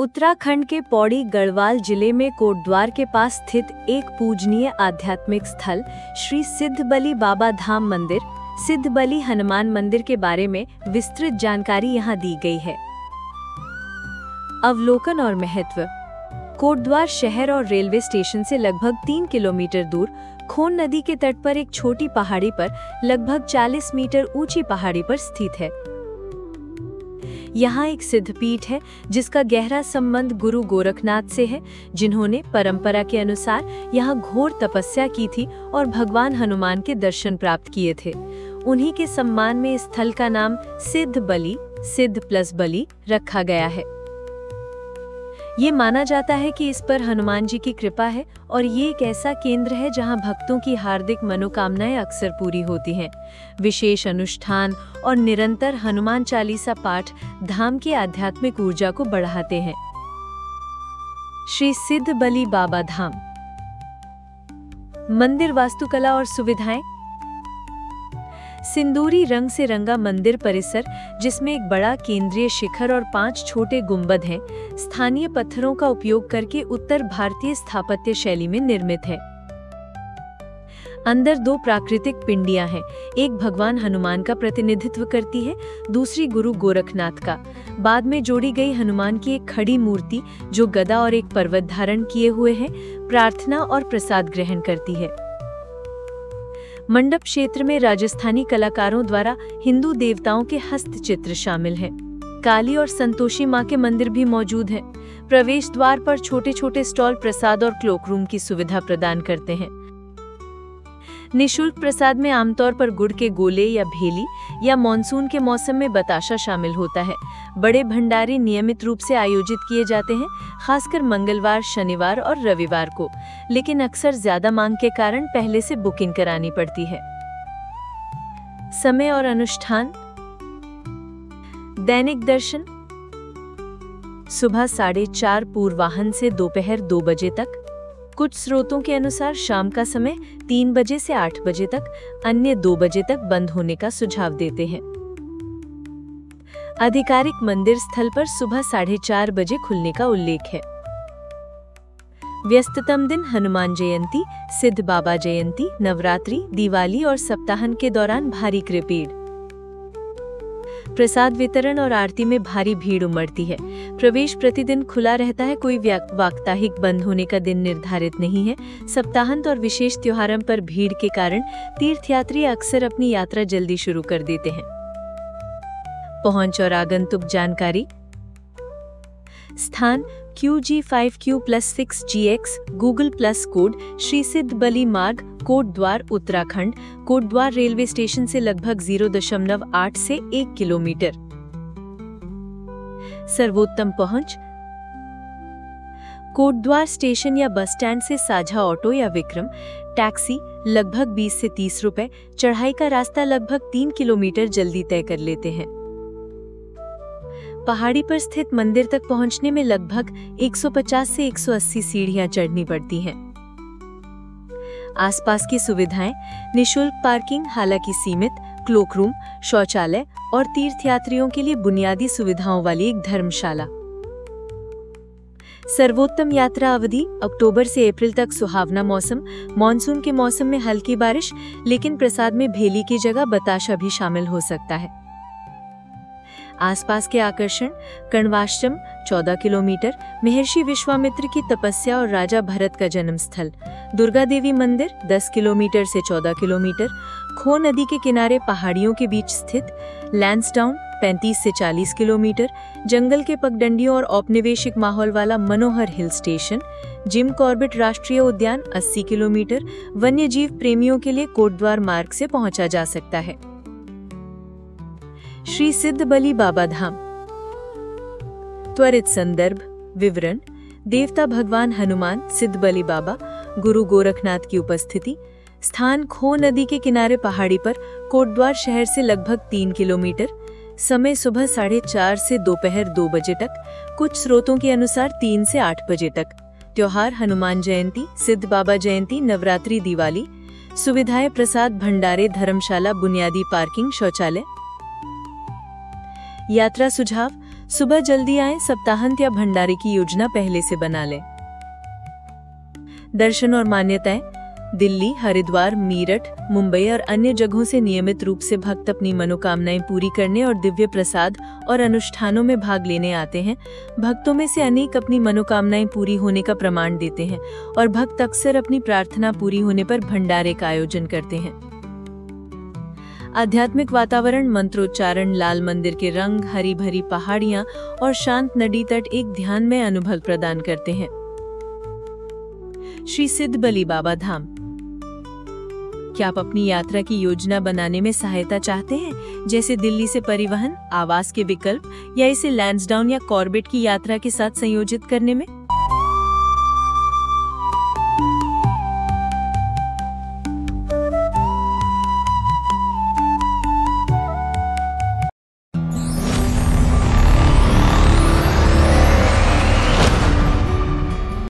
उत्तराखंड के पौड़ी गढ़वाल जिले में कोटद्वार के पास स्थित एक पूजनीय आध्यात्मिक स्थल श्री सिद्धबली बाबा धाम मंदिर, सिद्धबली हनुमान मंदिर के बारे में विस्तृत जानकारी यहाँ दी गई है। अवलोकन और महत्व। कोटद्वार शहर और रेलवे स्टेशन से लगभग 3 किलोमीटर दूर खोन नदी के तट पर एक छोटी पहाड़ी पर लगभग 40 मीटर ऊंची पहाड़ी पर स्थित है। यहाँ एक सिद्धपीठ है जिसका गहरा संबंध गुरु गोरखनाथ से है, जिन्होंने परंपरा के अनुसार यहाँ घोर तपस्या की थी और भगवान हनुमान के दर्शन प्राप्त किए थे। उन्हीं के सम्मान में इस स्थल का नाम सिद्धबली, सिद्ध प्लस बली रखा गया है। ये माना जाता है कि इस पर हनुमान जी की कृपा है और ये एक ऐसा केंद्र है जहां भक्तों की हार्दिक मनोकामनाएं अक्सर पूरी होती हैं। विशेष अनुष्ठान और निरंतर हनुमान चालीसा पाठ धाम की आध्यात्मिक ऊर्जा को बढ़ाते हैं। श्री सिद्धबली बाबा धाम मंदिर वास्तुकला और सुविधाएं। सिंदूरी रंग से रंगा मंदिर परिसर, जिसमें एक बड़ा केंद्रीय शिखर और 5 छोटे गुंबद हैं, स्थानीय पत्थरों का उपयोग करके उत्तर भारतीय स्थापत्य शैली में निर्मित है। अंदर 2 प्राकृतिक पिंडियां हैं, एक भगवान हनुमान का प्रतिनिधित्व करती है, दूसरी गुरु गोरखनाथ का। बाद में जोड़ी गई हनुमान की एक खड़ी मूर्ति जो गदा और एक पर्वत धारण किए हुए है, प्रार्थना और प्रसाद ग्रहण करती है। मंडप क्षेत्र में राजस्थानी कलाकारों द्वारा हिंदू देवताओं के हस्तचित्र शामिल हैं। काली और संतोषी मां के मंदिर भी मौजूद हैं। प्रवेश द्वार पर छोटे छोटे स्टॉल प्रसाद और क्लोक रूम की सुविधा प्रदान करते हैं। निःशुल्क प्रसाद में आमतौर पर गुड़ के गोले या भेली या मानसून के मौसम में बताशा शामिल होता है। बड़े भंडारे नियमित रूप से आयोजित किए जाते हैं, खासकर मंगलवार, शनिवार और रविवार को, लेकिन अक्सर ज्यादा मांग के कारण पहले से बुकिंग करानी पड़ती है। समय और अनुष्ठान। दैनिक दर्शन सुबह 4:30 पूर्वाह्न से दोपहर 2 बजे तक। कुछ स्रोतों के अनुसार शाम का समय 3 बजे से 8 बजे तक, अन्य 2 बजे तक बंद होने का सुझाव देते हैं। आधिकारिक मंदिर स्थल पर सुबह 4:30 बजे खुलने का उल्लेख है। व्यस्ततम दिन हनुमान जयंती, सिद्ध बाबा जयंती, नवरात्रि, दिवाली और सप्ताहन के दौरान भारी भीड़। प्रसाद वितरण और आरती में भारी भीड़ उमड़ती है। प्रवेश प्रतिदिन खुला रहता है, कोई साप्ताहिक बंद होने का दिन निर्धारित नहीं है। सप्ताहांत और विशेष त्योहारों पर भीड़ के कारण तीर्थयात्री अक्सर अपनी यात्रा जल्दी शुरू कर देते हैं। पहुंच और आगंतुक जानकारी। स्थान QG5Q+6GX, Google plus code, Shri Siddhbali मार्ग, कोटद्वार, उत्तराखंड। कोटद्वार रेलवे स्टेशन से लगभग 0.8 से 1 किलोमीटर। सर्वोत्तम पहुंच। कोटद्वार स्टेशन या बस स्टैंड से साझा ऑटो या विक्रम टैक्सी लगभग 20 से 30 रुपए। चढ़ाई का रास्ता लगभग 3 किलोमीटर जल्दी तय कर लेते हैं। पहाड़ी पर स्थित मंदिर तक पहुंचने में लगभग 150 से 180 सीढ़ियां चढ़नी पड़ती हैं। आसपास की सुविधाएं। निःशुल्क पार्किंग, हालांकि सीमित, क्लोक रूम, शौचालय और तीर्थयात्रियों के लिए बुनियादी सुविधाओं वाली एक धर्मशाला। सर्वोत्तम यात्रा अवधि अक्टूबर से अप्रैल तक सुहावना मौसम, मानसून के मौसम में हल्की बारिश, लेकिन प्रसाद में भेली की जगह बताशा भी शामिल हो सकता है। आसपास के आकर्षण। कर्णवाश्रम 14 किलोमीटर, महर्षि विश्वामित्र की तपस्या और राजा भरत का जन्म स्थल। दुर्गा देवी मंदिर 10 किलोमीटर से 14 किलोमीटर, खो नदी के किनारे पहाड़ियों के बीच स्थित। लैंसडाउन 35 से 40 किलोमीटर, जंगल के पगडंडियों और औपनिवेशिक माहौल वाला मनोहर हिल स्टेशन। जिम कॉर्बेट राष्ट्रीय उद्यान 80 किलोमीटर, वन्यजीव प्रेमियों के लिए कोटद्वार मार्ग से पहुंचा जा सकता है। श्री सिद्धबली बाबा धाम। त्वरित संदर्भ विवरण। देवता भगवान हनुमान, सिद्धबली बाबा, गुरु गोरखनाथ की उपस्थिति। स्थान खो नदी के किनारे पहाड़ी पर, कोटद्वार शहर से लगभग 3 किलोमीटर। समय सुबह 4:30 से दोपहर 2 बजे तक, कुछ स्रोतों के अनुसार 3 से 8 बजे तक। त्योहार हनुमान जयंती, सिद्ध बाबा जयंती, नवरात्रि, दिवाली। सुविधाएं प्रसाद, भंडारे, धर्मशाला, बुनियादी पार्किंग, शौचालय। यात्रा सुझाव। सुबह जल्दी आएं, सप्ताहांत या भंडारे की योजना पहले से बना लें। दर्शन और मान्यताएं। दिल्ली, हरिद्वार, मीरठ, मुंबई और अन्य जगहों से नियमित रूप से भक्त अपनी मनोकामनाएं पूरी करने और दिव्य प्रसाद और अनुष्ठानों में भाग लेने आते हैं। भक्तों में से अनेक अपनी मनोकामनाएं पूरी होने का प्रमाण देते हैं और भक्त अक्सर अपनी प्रार्थना पूरी होने पर भंडारे का आयोजन करते हैं। आध्यात्मिक वातावरण, मंत्रोच्चारण, लाल मंदिर के रंग, हरी भरी पहाड़ियां और शांत नदी तट एक ध्यानमय अनुभव प्रदान करते हैं। श्री सिद्ध बली बाबा धाम। क्या आप अपनी यात्रा की योजना बनाने में सहायता चाहते हैं, जैसे दिल्ली से परिवहन, आवास के विकल्प या इसे लैंसडाउन या कॉर्बेट की यात्रा के साथ संयोजित करने में?